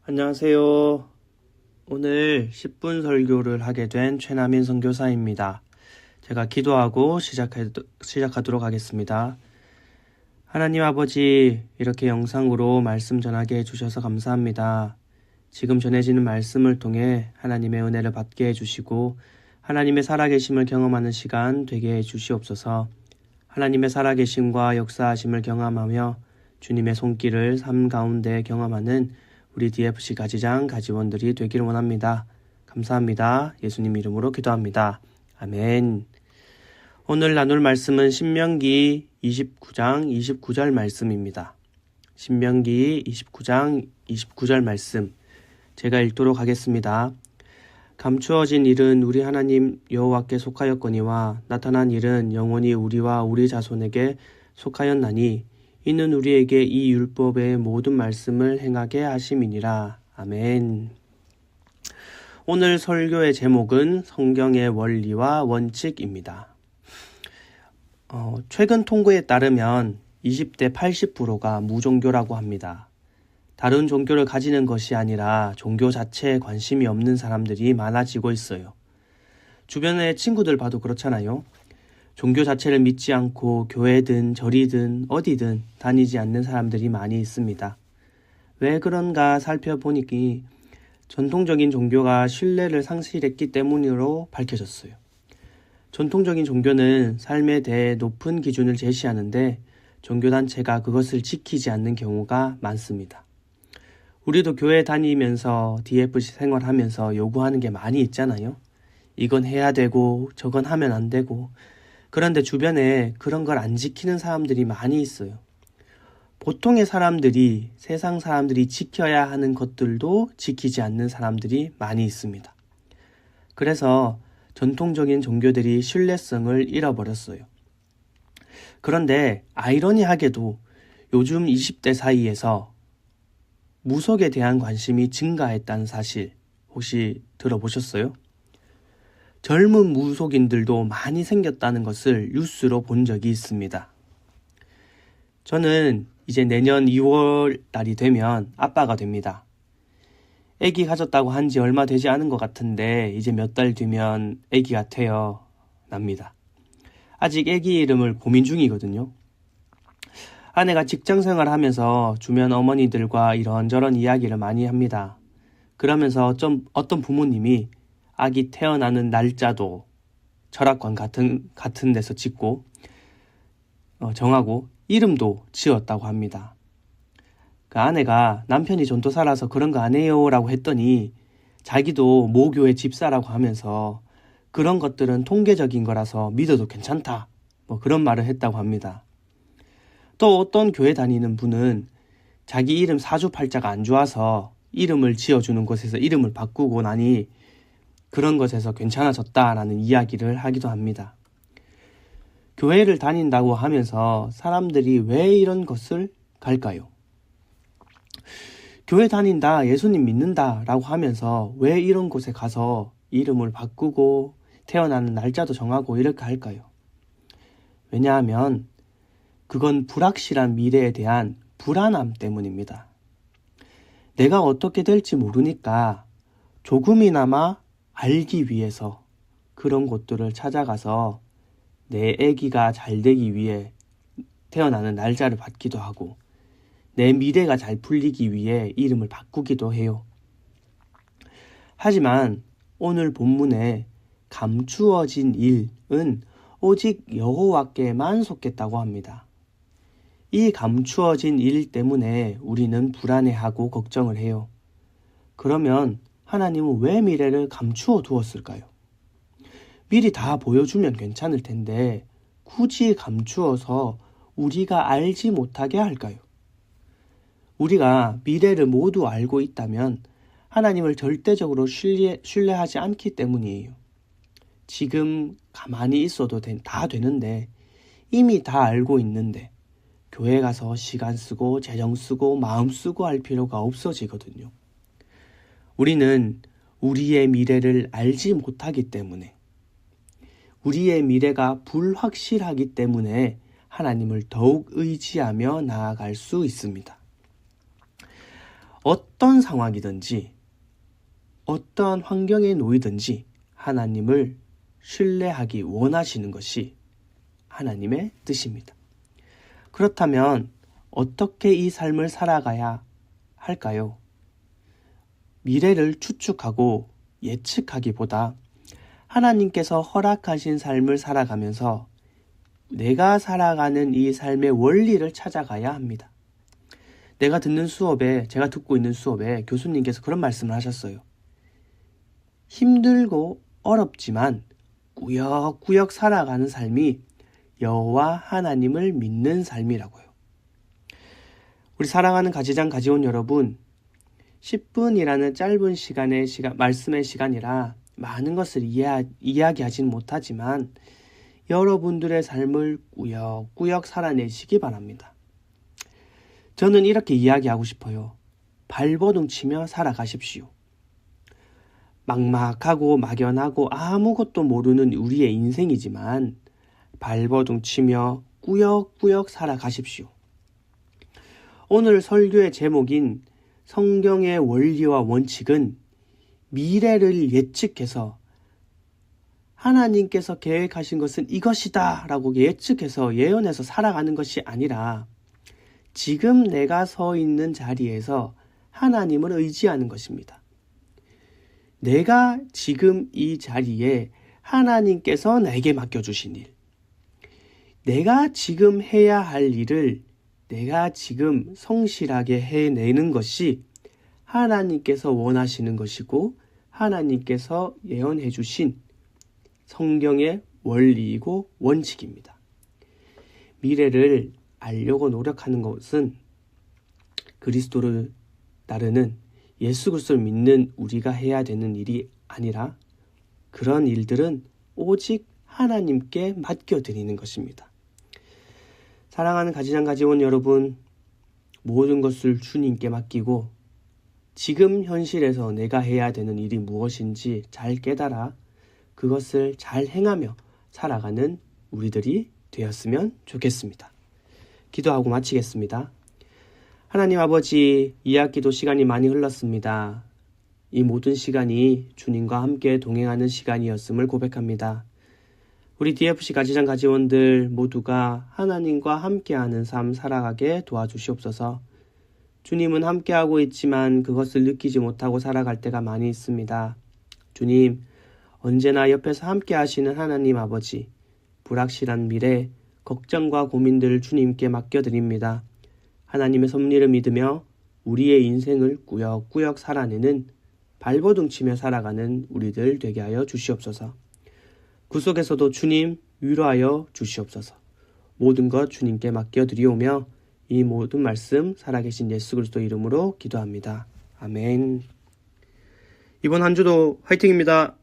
안녕하세요. 오늘 10분 설교를 하게 된 최남인 선교사입니다. 제가 기도하고 시작하도록 하겠습니다. 하나님 아버지, 이렇게 영상으로 말씀 전하게 해주셔서 감사합니다. 지금 전해지는 말씀을 통해 하나님의 은혜를 받게 해주시고 하나님의 살아계심을 경험하는 시간 되게 해주시옵소서. 하나님의 살아계심과 역사하심을 경험하며 주님의 손길을 삶 가운데 경험하는 우리 DFC 가지장 가지원들이 되기를 원합니다. 감사합니다. 예수님 이름으로 기도합니다. 아멘. 오늘 나눌 말씀은 신명기 29장 29절 말씀입니다. 신명기 29장 29절 말씀 제가 읽도록 하겠습니다. 감추어진 일은 우리 하나님 여호와께 속하였거니와 나타난 일은 영원히 우리와 우리 자손에게 속하였나니 이는 우리에게 이 율법의 모든 말씀을 행하게 하심이니라. 아멘. 오늘 설교의 제목은 성경의 원리와 원칙입니다. 최근 통계에 따르면 20대 80%가 무종교라고 합니다. 다른 종교를 가지는 것이 아니라 종교 자체에 관심이 없는 사람들이 많아지고 있어요. 주변의 친구들 봐도 그렇잖아요. 종교 자체를 믿지 않고 교회든 절이든 어디든 다니지 않는 사람들이 많이 있습니다. 왜 그런가 살펴보니 전통적인 종교가 신뢰를 상실했기 때문으로 밝혀졌어요. 전통적인 종교는 삶에 대해 높은 기준을 제시하는데 종교단체가 그것을 지키지 않는 경우가 많습니다. 우리도 교회 다니면서 DFC 생활하면서 요구하는 게 많이 있잖아요. 이건 해야 되고 저건 하면 안 되고 그런데 주변에 그런 걸 안 지키는 사람들이 많이 있어요. 보통의 사람들이 세상 사람들이 지켜야 하는 것들도 지키지 않는 사람들이 많이 있습니다. 그래서 전통적인 종교들이 신뢰성을 잃어버렸어요. 그런데 아이러니하게도 요즘 20대 사이에서 무속에 대한 관심이 증가했다는 사실 혹시 들어보셨어요? 젊은 무속인들도 많이 생겼다는 것을 뉴스로 본 적이 있습니다. 저는 이제 내년 2월 달이 되면 아빠가 됩니다. 아기 가졌다고 한 지 얼마 되지 않은 것 같은데 이제 몇 달 뒤면 아기가 태어납니다. 아직 아기 이름을 고민 중이거든요. 아내가 직장생활을 하면서 주변 어머니들과 이런저런 이야기를 많이 합니다. 그러면서 어떤 부모님이 아기 태어나는 날짜도 철학관 같은 데서 짓고 정하고 이름도 지었다고 합니다. 그 아내가 남편이 전도사라서 그런 거 안 해요 라고 했더니 자기도 모교회 집사라고 하면서 그런 것들은 통계적인 거라서 믿어도 괜찮다 그런 말을 했다고 합니다. 또 어떤 교회 다니는 분은 자기 이름 사주팔자가 안 좋아서 이름을 지어주는 곳에서 이름을 바꾸고 나니 그런 것에서 괜찮아졌다라는 이야기를 하기도 합니다. 교회를 다닌다고 하면서 사람들이 왜 이런 것을 갈까요? 교회 다닌다, 예수님 믿는다 라고 하면서 왜 이런 곳에 가서 이름을 바꾸고 태어나는 날짜도 정하고 이렇게 할까요? 왜냐하면 그건 불확실한 미래에 대한 불안함 때문입니다. 내가 어떻게 될지 모르니까 조금이나마 알기 위해서 그런 곳들을 찾아가서 내 아기가 잘 되기 위해 태어나는 날짜를 받기도 하고 내 미래가 잘 풀리기 위해 이름을 바꾸기도 해요. 하지만 오늘 본문에 감추어진 일은 오직 여호와께만 속했다고 합니다. 이 감추어진 일 때문에 우리는 불안해하고 걱정을 해요. 그러면 하나님은 왜 미래를 감추어 두었을까요? 미리 다 보여주면 괜찮을 텐데 굳이 감추어서 우리가 알지 못하게 할까요? 우리가 미래를 모두 알고 있다면 하나님을 절대적으로 신뢰하지 않기 때문이에요. 지금 가만히 있어도 다 되는데 이미 다 알고 있는데 교회 가서 시간 쓰고 재정 쓰고 마음 쓰고 할 필요가 없어지거든요. 우리는 우리의 미래를 알지 못하기 때문에 우리의 미래가 불확실하기 때문에 하나님을 더욱 의지하며 나아갈 수 있습니다. 어떤 상황이든지 어떠한 환경에 놓이든지 하나님을 신뢰하기 원하시는 것이 하나님의 뜻입니다. 그렇다면 어떻게 이 삶을 살아가야 할까요? 미래를 추측하고 예측하기보다 하나님께서 허락하신 삶을 살아가면서 내가 살아가는 이 삶의 원리를 찾아가야 합니다. 제가 듣고 있는 수업에 교수님께서 그런 말씀을 하셨어요. 힘들고 어렵지만 꾸역꾸역 살아가는 삶이 여호와 하나님을 믿는 삶이라고요. 우리 사랑하는 가지장 가지온 여러분, 10분이라는 짧은 말씀의 시간이라 많은 것을 이야기하지는 못하지만 여러분들의 삶을 꾸역꾸역 살아내시기 바랍니다. 저는 이렇게 이야기하고 싶어요. 발버둥 치며 살아가십시오. 막막하고 막연하고 아무것도 모르는 우리의 인생이지만 발버둥 치며 꾸역꾸역 살아가십시오. 오늘 설교의 제목인 성경의 원리와 원칙은 미래를 예측해서 하나님께서 계획하신 것은 이것이다 라고 예측해서 예언해서 살아가는 것이 아니라 지금 내가 서 있는 자리에서 하나님을 의지하는 것입니다. 내가 지금 이 자리에 하나님께서 내게 맡겨주신 일, 내가 지금 해야 할 일을 내가 지금 성실하게 해내는 것이 하나님께서 원하시는 것이고 하나님께서 예언해 주신 성경의 원리이고 원칙입니다. 미래를 알려고 노력하는 것은 그리스도를 따르는 예수 그리스도를 믿는 우리가 해야 되는 일이 아니라 그런 일들은 오직 하나님께 맡겨드리는 것입니다. 사랑하는 가지장 가지온 여러분, 모든 것을 주님께 맡기고 지금 현실에서 내가 해야 되는 일이 무엇인지 잘 깨달아 그것을 잘 행하며 살아가는 우리들이 되었으면 좋겠습니다. 기도하고 마치겠습니다. 하나님 아버지, 이 학기도 시간이 많이 흘렀습니다. 이 모든 시간이 주님과 함께 동행하는 시간이었음을 고백합니다. 우리 DFC 가지장 가지원들 모두가 하나님과 함께하는 삶 살아가게 도와주시옵소서. 주님은 함께하고 있지만 그것을 느끼지 못하고 살아갈 때가 많이 있습니다. 주님, 언제나 옆에서 함께하시는 하나님 아버지, 불확실한 미래, 걱정과 고민들을 주님께 맡겨드립니다. 하나님의 섭리를 믿으며 우리의 인생을 꾸역꾸역 살아내는 발버둥 치며 살아가는 우리들 되게 하여 주시옵소서. 그 속에서도 주님 위로하여 주시옵소서. 모든 것 주님께 맡겨드리오며 이 모든 말씀 살아계신 예수 그리스도 이름으로 기도합니다. 아멘. 이번 한 주도 화이팅입니다.